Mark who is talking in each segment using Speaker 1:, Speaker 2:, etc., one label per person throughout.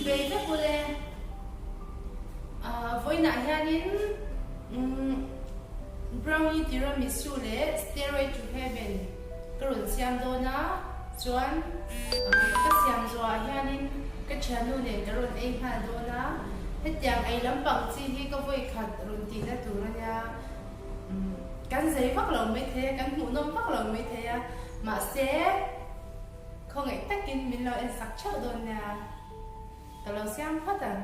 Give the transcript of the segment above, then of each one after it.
Speaker 1: về với cô lê với nãy hianin brownie tiramisu le Stairway to Heaven karun siam do na chuan ka siam zo hianin ka chanu ne karun ei ha do na hetiang ei lampang chi hi ka voi khat run ti na tur nya kan sei vak lo mai the kan mu nom vak lo mai the ma se không ai takin min lo en sak chau do na ka lo siam phatan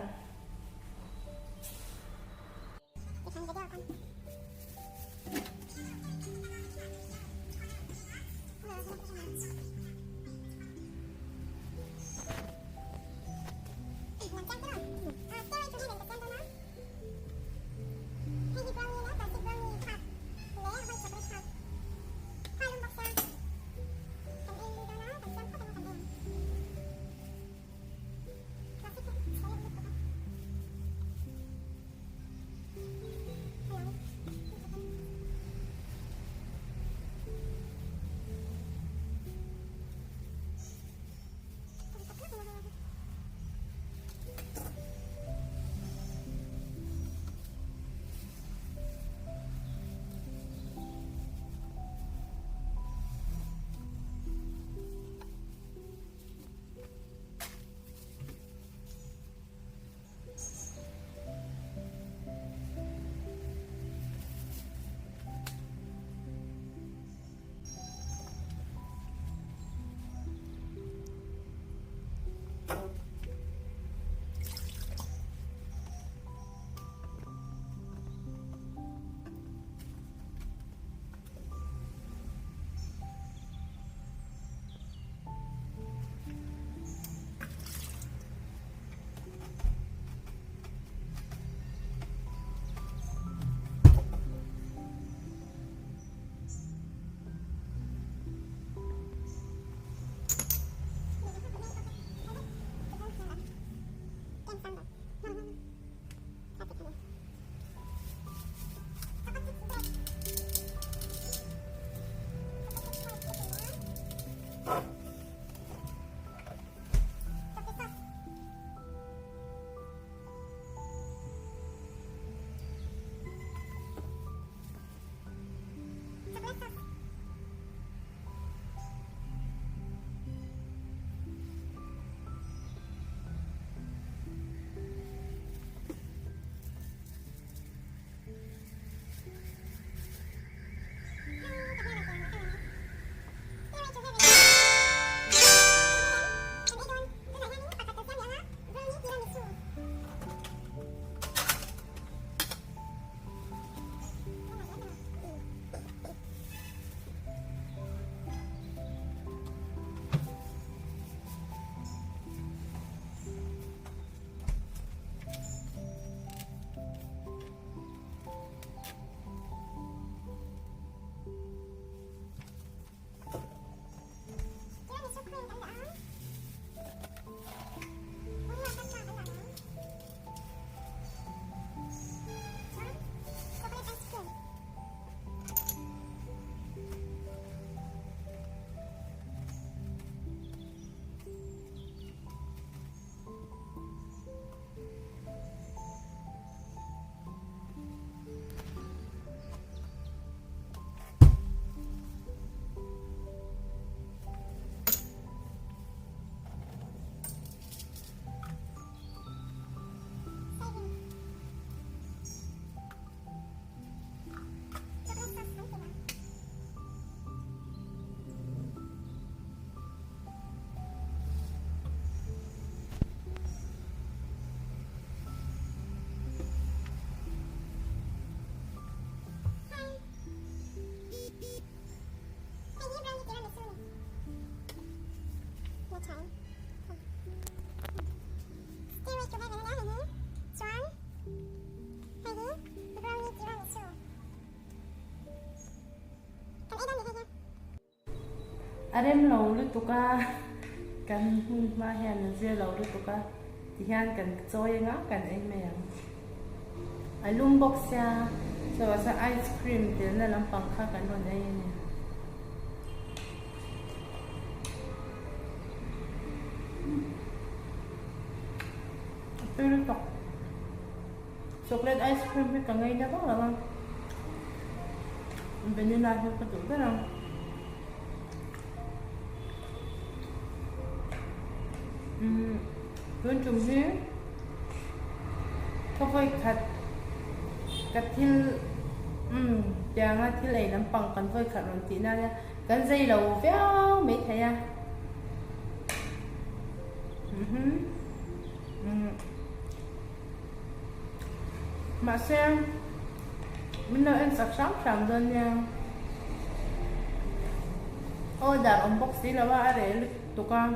Speaker 1: arem lo lu tuka kan ma hian zia lo lu tuka ti hian kan choi nga kan ei me yang alum box ya so sa ice cream te na lampang kha kan no nei ni Pero to. Chocolate ice cream với cả ngay đó rất là ngon. Vanilla theo cái tủ rất là Luôn chung hiếu có phải cắt thiên chàng á thì lấy làm bằng cần phải cắt làm tí nào nha cần dây đầu véo mấy thầy à mà xem mình nói anh sắp sắp sẵn đơn nha ôi đã unboxing là ba để tụi con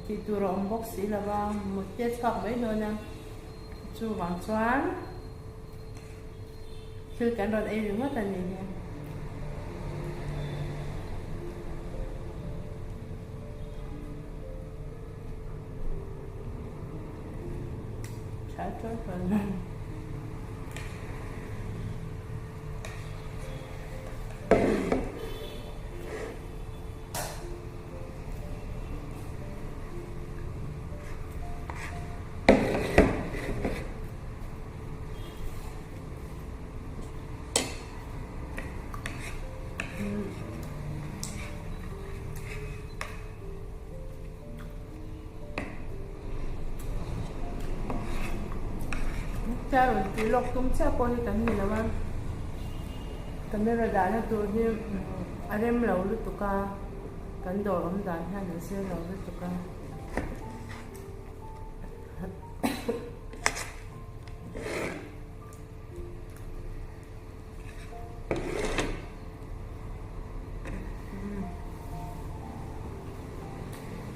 Speaker 1: thì tụi nó unboxing là ba một chiếc sọc với nữa nha chú vàng xoắn chưa cả đoạn em rất là nhiều nha trái chốt rồi Claro, el lokum se pone también la van. También la dana tu hi arem lau lu tuka kan do om dan ha ne se lau lu tuka.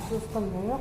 Speaker 1: Sus con nó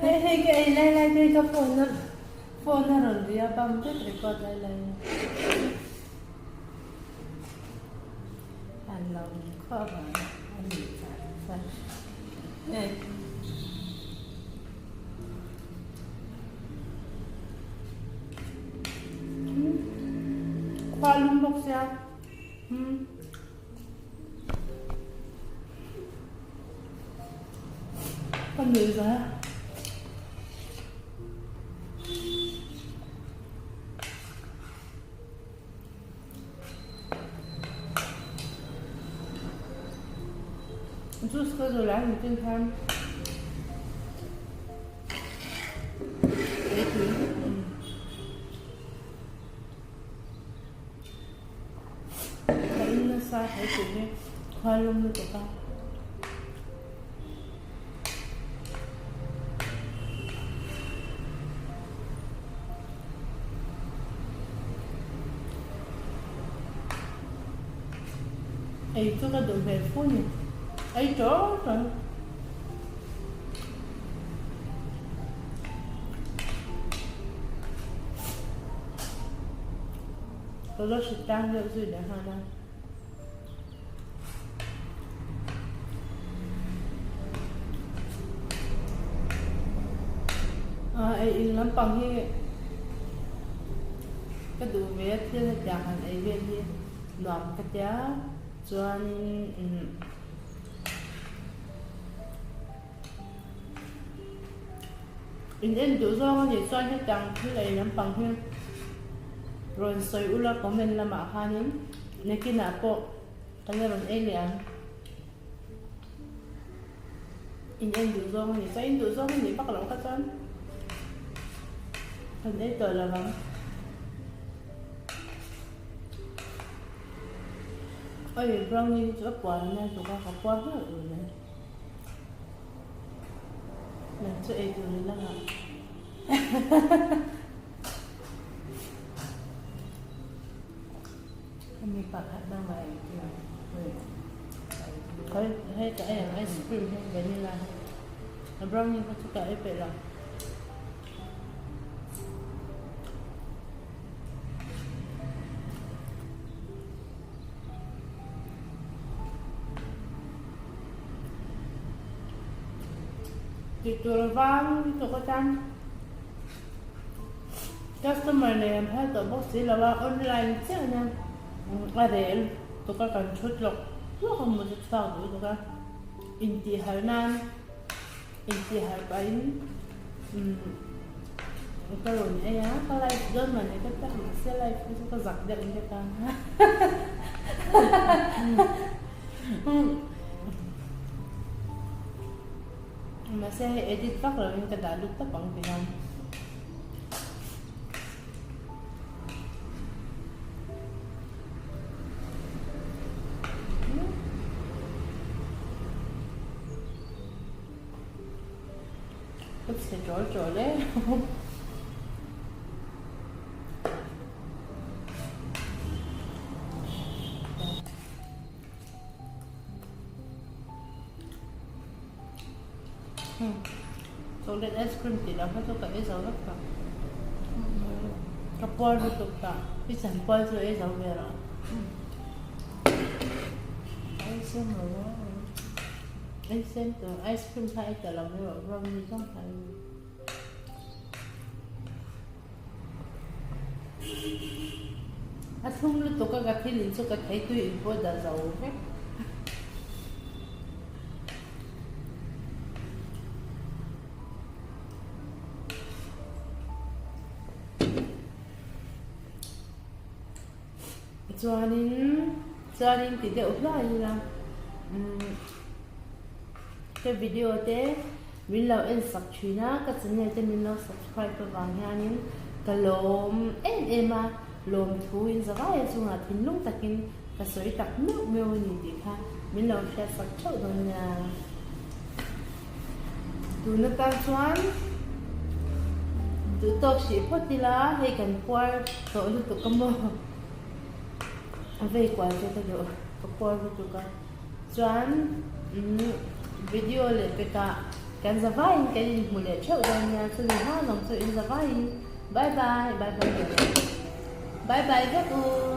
Speaker 1: Hey, cái này cái phone nó rồi đi bấm tiếp record lại anh lòng khó mà anh bị phải này khoa lung bốc sao con người rồi Juice có rồi lá mình trên tham đấy thứ thấy nó xa thấy thứ này khoa lông nữa của con ấy cho cái đồ về phun nhỉ ấy chỗ rồi nó sẽ tăng lên rồi đã ha ấy lắm bằng như cái đồ về thì là chẳng hạn ấy về thì làm cái giá chuan in tự do thì xoay hết chẳng thứ này lắm bằng hơn rồi xoay u la comment là mà hanin này kia nạp bộ cái này mình em liền in tự do thì xoay in tự do thì bắt đầu cái chân hình ấy tờ là bằng ôi brownie rất quả này tụi con học quá hết rồi này mình sẽ từ lên là
Speaker 2: bạc hát mang mày
Speaker 1: hay cái ice cream hay vanilla brownie có chút cái vậy là thì tôi vang tôi có chăng customer này em thấy tôi bác sĩ là vào online chứ nha ở đây tôi có cần chút lọc lúc không muốn sao được tôi có inti Hà Nam inti Hà Bắc cái rồi này á có live đơn mà này có chắc là sẽ live có giặc giận cho ta mà sẽ edit phát rồi người ta đã lúc tất bằng Việt Nam sẽ trội đấy chocolate ice cream tidak apa tu kat Ezau tak kapal tu tak tapi sampai tu Ezau merah ice cream tu ice cream thay dalam brownie kan thay asum lu tu kan kaki linsu kat thay tu info dah jauh kan chuanin tide upla ila cái video te min lo en sak thina ka channel te min lo subscribe ka wang hianin ka lom ema lom thuin zawai chunga thinlung takin ka soi tak meu ni ti kha min lo share sak chau don ya tu na ta chuan tu tok si potila he kan kwar to lu to kamo về qua cho ta được qua với tụi con choán video lên cả can ra vai cái gì một lệ chậu rồi nhà cho mình ha lòng sự in ra vai bye bye bye bye bye bye các cô